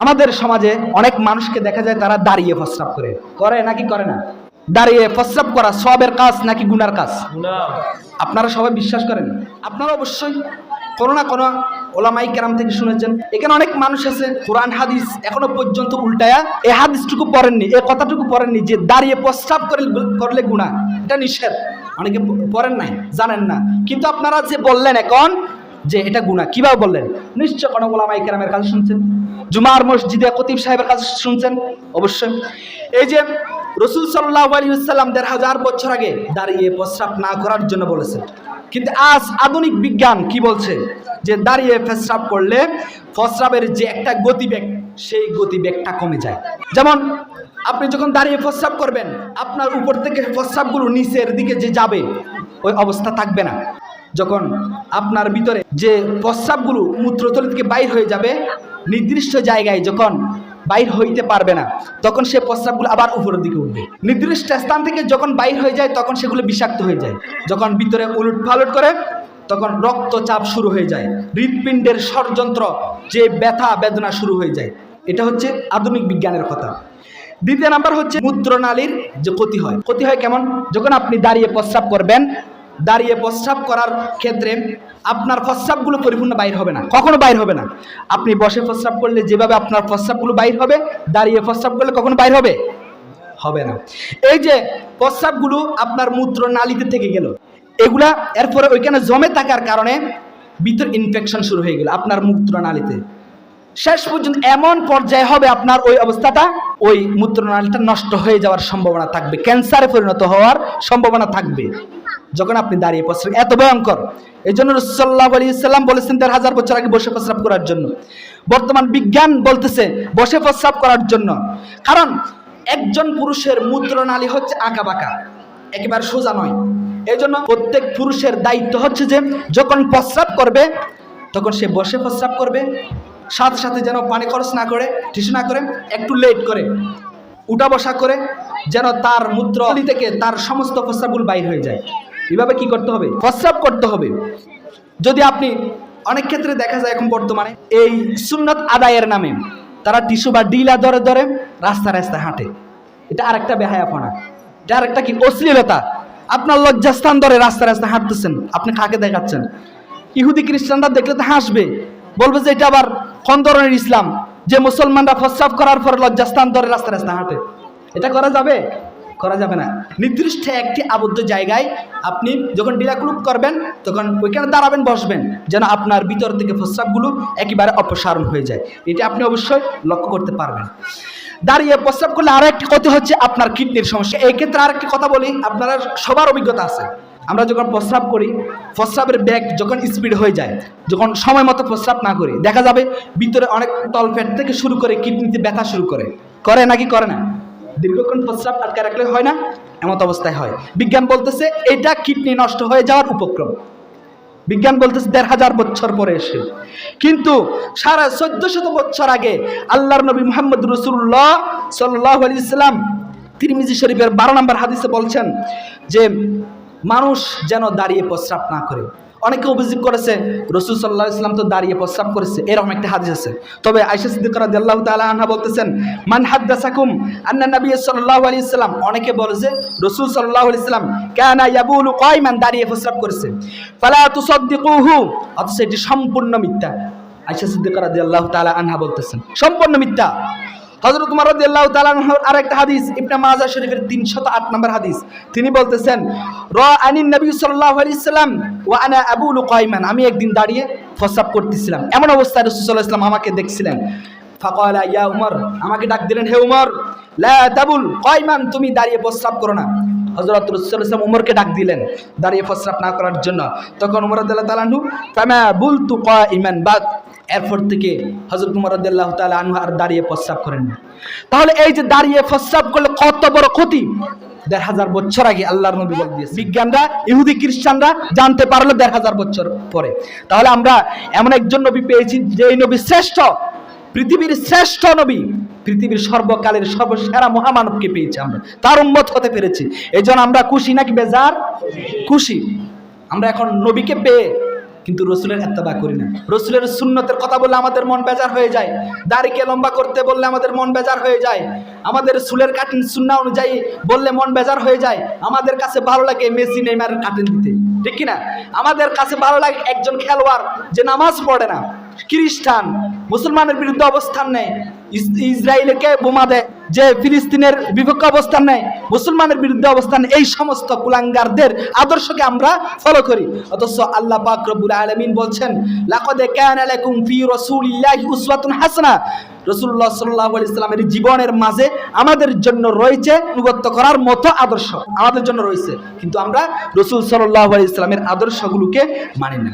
আমাদের সমাজে অনেক মানুষকে দেখা যায় তারা দাঁড়িয়ে প্রস্রাব করে নাকি করে না? দাঁড়িয়ে প্রস্রাব করা সওয়াবের কাজ নাকি গুনার কাজ? আপনারা সবাই বিশ্বাস করেন? আপনারা অবশ্যই কোনো না কোনো ওলামাই কেরাম থেকে শুনেছেন। এখানে অনেক মানুষ আছে কোরআন হাদিস এখনো পর্যন্ত উল্টায়া এই হাদিসটুকু পড়েননি, এই কথাটুকু পড়েননি যে দাঁড়িয়ে প্রস্রাব করলে গুনাহ, এটা নিষেধ। অনেকে পড়েন নাই, জানেন না, কিন্তু আপনারা যে বললেন এখন যে এটা গুনাহ, কিভাবে বললেন? নিশ্চয় কোনো ওলামাই কেরামের কাছে শুনছেন, জুমার মসজিদে খতিব সাহেবের কাছে শুনছেন অবশ্যই। এই যে রাসূল সাল্লাল্লাহু আলাইহি ওয়াসাল্লাম ১৫০০ বছর আগে দাঁড়িয়ে প্রস্রাব না করার জন্য বলেছেন, কিন্তু আজ আধুনিক বিজ্ঞান কি বলছে? যে দাঁড়িয়ে প্রস্রাব করলে প্রস্রাবের যে একটা গতিবেগ, সেই গতিবেগটা কমে যায়। যেমন আপনি যখন দাঁড়িয়ে প্রস্রাব করবেন, আপনার উপর থেকে প্রস্রাবগুলো নিচের দিকে যে যাবে ওই অবস্থা থাকবে না। যখন আপনার ভিতরে যে প্রস্রাবগুলো মূত্রথলি থেকে বাইর হয়ে যাবে, নির্দিষ্ট জায়গায় যখন বাইর হইতে পারবে না, তখন সে প্রস্রাবগুলো আবার উপরের দিকে উঠবে। নির্দিষ্ট স্থান থেকে যখন বাইর হয়ে যায়, তখন সেগুলো বিষাক্ত হয়ে যায়। যখন ভিতরে উলট পালট করে, তখন রক্তচাপ শুরু হয়ে যায়, হৃৎপিণ্ডের ষড়যন্ত্র, যে ব্যথা বেদনা শুরু হয়ে যায়। এটা হচ্ছে আধুনিক বিজ্ঞানের কথা। দ্বিতীয় নাম্বার হচ্ছে মূত্রনালীর যে ক্ষতি হয়। ক্ষতি হয় কেমন? যখন আপনি দাঁড়িয়ে প্রস্রাব করবেন, দাঁড়িয়ে প্রস্রাব করার ক্ষেত্রে আপনার প্রস্রাবগুলো পরিপূর্ণ বাইর হবে না, কখনো বাইর হবে না। আপনি বসে প্রস্রাব করলে যেভাবে আপনার প্রস্রাবগুলো বাইর হবে, দাঁড়িয়ে প্রস্রাব করলে কখনো বাইর হবে না। এই যে প্রস্রাবগুলো আপনার মূত্রনালীতে থেকে গেল, এগুলা এরপরে ওইখানে জমে থাকার কারণে ভিতর ইনফেকশন শুরু হয়ে গেল আপনার মূত্রনালীতে। শেষ পর্যন্ত এমন পর্যায়ে হবে আপনার ওই অবস্থাটা, ওই মূত্রনালীটা নষ্ট হয়ে যাওয়ার সম্ভাবনা থাকবে, ক্যান্সারে পরিণত হওয়ার সম্ভাবনা থাকবে যখন আপনি দাঁড়িয়ে প্রস্রাব। এত ভয়ঙ্কর। এই জন্য রাসূল সাল্লাল্লাহু আলাইহি ওয়াসাল্লাম বলেছেন ১৫০০ বছর আগে বসে প্রস্রাব করার জন্য। বর্তমান বিজ্ঞান বলতেছে বসে প্রস্রাব করার জন্য, কারণ একজন পুরুষের মূত্রনালী হচ্ছে আঁকাবাঁকা, একেবারে সোজা নয়। এই জন্য প্রত্যেক পুরুষের দায়িত্ব হচ্ছে যে যখন প্রস্রাব করবে তখন সে বসে প্রস্রাব করবে, সাথে সাথে যেন পানি খরচ না করে, টিস্যু না করে, একটু লেট করে, উঠা বসা করে, যেন তার মূত্রনালী থেকে তার সমস্ত প্রস্রাবগুলো বাইর হয়ে যায়। এভাবে কি করতে হবে? প্রস্রাব করতে হবে। যদি আপনি অনেক ক্ষেত্রে দেখা যায় এখন বর্তমানে এই সুন্নত আদায়ের নামে তারা টিস্যু বা ডিলা ধরে ধরে রাস্তা রাস্তায় হাঁটে। এটা আরেকটা বেহায়াপনা, এটা আরেকটা কি অশ্লীলতা। আপনার লজ্জাস্থান ধরে রাস্তা রাস্তায় হাঁটতেছেন, আপনি কাকে দেখাচ্ছেন? ইহুদি খ্রিস্টানরা দেখলে তো হাসবে, বলবে যে এটা আবার কোন ধরনের ইসলাম যে মুসলমানরা প্রস্রাব করার পর লজ্জাস্থান ধরে রাস্তা রাস্তায় হাঁটে। এটা করা যাবে? করা যাবে না। নির্দিষ্ট একটি আবদ্ধ জায়গায় আপনি যখন ডিলাক্লুপ করবেন তখন ওইখানে দাঁড়াবেন, বসবেন, যেন আপনার ভিতর থেকে প্রস্রাবগুলো একেবারে অপসারণ হয়ে যায়। এটা আপনি অবশ্যই লক্ষ্য করতে পারবেন। দাঁড়িয়ে প্রস্রাব করলে আরো একটি ক্ষতি হচ্ছে আপনার কিডনির সমস্যা। এই ক্ষেত্রে আরেকটি কথা বলি, আপনারা সবার অভিজ্ঞতা আছে। আমরা যখন প্রস্রাব করি, প্রস্রাবের বেগ যখন স্পিড হয়ে যায়, যখন সময় মতো প্রস্রাব না করি, দেখা যাবে ভিতরে অনেক তলপেট থেকে শুরু করে কিডনিতে ব্যথা শুরু করে নাকি করে না? দীর্ঘক্ষণ প্রস্রাব আটকে রাখলে হয় না? এমত অবস্থায় হয়। বিজ্ঞান বলতেছে এটা কিডনি নষ্ট হয়ে যাওয়ার উপক্রম। বিজ্ঞান বলতেছে ১৫০০ বছর পরে এসে, কিন্তু ১৪৫০ বছর আগে আল্লাহর নবী মুহাম্মদ রাসূলুল্লাহ সাল্লাল্লাহু আলাইহি ওয়াসাল্লাম তিরমিজি শরীফের ১২ নম্বর হাদিসে বলছেন যে মানুষ যেন দাঁড়িয়ে প্রস্রাব না করে। অনেকে অভিযোগ করেছে রাসূল সাল্লাল্লাহু আলাইহি ওয়াসাল্লাম তো দাঁড়িয়ে প্রস্রাব করেছে, এরকম একটা হাদিস আছে। তবে আয়েশা সিদ্দিকা রাদিয়াল্লাহু তাআলা আনহা বলতেছেন, মান হাদাসাকুম আন্না নবী সাল্লাল্লাহু আলাইহি ওয়াসাল্লাম, অনেকে বলে যে রাসূল সাল্লাল্লাহু আলাইহি ওয়াসাল্লাম কানা ইয়াবুলু কায়মান, দাঁড়িয়ে প্রস্রাব করেছে, ফালা তুসাদ্দিকুহু, অথচ এটি সম্পূর্ণ মিথ্যা। আয়েশা সিদ্দিকা রাদিয়াল্লাহু তাআলা আনহা বলতেছেন সম্পূর্ণ মিথ্যা। হযরত উমর রাদিয়াল্লাহু তাআলা আনহুর আরেকটা হাদিস ইবনে মাজাহ শরীফের ৩০৮ নম্বর হাদিস, তিনি বলতেছেন রাআনি নবী সাল্লাল্লাহু আলাইহি ওয়াসাল্লাম ওয়া আনা আবুলু কায়মান, আমি একদিন দাঁড়িয়ে প্রস্রাব করতেছিলাম, এমন অবস্থায় রাসূল সাল্লাল্লাহু আলাইহি ওয়াসাল্লাম আমাকে দেখছিলেন। ফাকালা ইয়া উমর, আমাকে ডাক দিলেন, হে উমর, লা তাবুল কায়মান, তুমি দাঁড়িয়ে প্রস্রাব করো না। হযরত রাসূল সাল্লাল্লাহু আলাইহি ওয়াসাল্লাম উমরকে ডাক দিলেন দাঁড়িয়ে প্রস্রাব না করার জন্য। তখন উমর রাদিয়াল্লাহু তাআলা আনহু ফামা বুলতু কায়মান, বাদ এরপর থেকে হযরত উমর রাদিয়াল্লাহু তাআলা আনহু আর দাঁড়িয়ে প্রস্রাব করেন না। তাহলে এই যে দাঁড়িয়ে প্রস্রাব করলে কত বড় ক্ষতি, ১৫০০ বছর আগে আল্লাহর নবী বলে দিয়েছে। বিজ্ঞানরা, ইহুদি খ্রিস্টানরা জানতে পারলো ১৫০০ বছর পরে। তাহলে আমরা এমন একজন নবী পেয়েছি যে এই নবী শ্রেষ্ঠ, পৃথিবীর শ্রেষ্ঠ নবী, পৃথিবীর সর্বকালের সর্বসেরা মহামানবকে পেয়েছি, আমরা তার উম্মত হতে পেরেছি। এই জন্য আমরা খুশি নাকি বেজার? খুশি। আমরা এখন নবীকে পেয়ে কিন্তু রসুলের ইত্তেবা করি না। রসুলের সুন্নতের কথা বললে আমাদের মন বেজার হয়ে যায়, দাড়িকে লম্বা করতে বললে আমাদের মন বেজার হয়ে যায়, আমাদের চুলের কাটিং সুন্নাহ অনুযায়ী বললে মন বেজার হয়ে যায়। আমাদের কাছে ভালো লাগে মেসি নেইমারের কাটিং দিতে, ঠিক কিনা? আমাদের কাছে ভালো লাগে একজন খেলোয়াড় যে নামাজ পড়ে না, খ্রিস্টান, মুসলমানের বিরুদ্ধে অবস্থান নেয়, ইসরায়েলকে বোমা দেয়, যে ফিলিস্তিনের বিপক্ষে অবস্থান নেয়, মুসলমানের বিরুদ্ধে অবস্থান, এই সমস্ত কুলাঙ্গারদের আদর্শকে আমরা ফলো করি। অথচ আল্লাহ পাক রব্বুল আলামিন বলছেন, লাকাদ কানা লাকুম ফি রাসূলিল্লাহি উসওয়াতুন হাসানাহ, রাসূলুল্লাহ সাল্লাল্লাহু আলাইহি সাল্লামের জীবনের মাঝে আমাদের জন্য রয়েছে অনুগত করার মতো আদর্শ, আমাদের জন্য রয়েছে, কিন্তু আমরা রাসূল সাল্লাল্লাহু আলাইহি সাল্লামের আদর্শগুলোকে মানি না।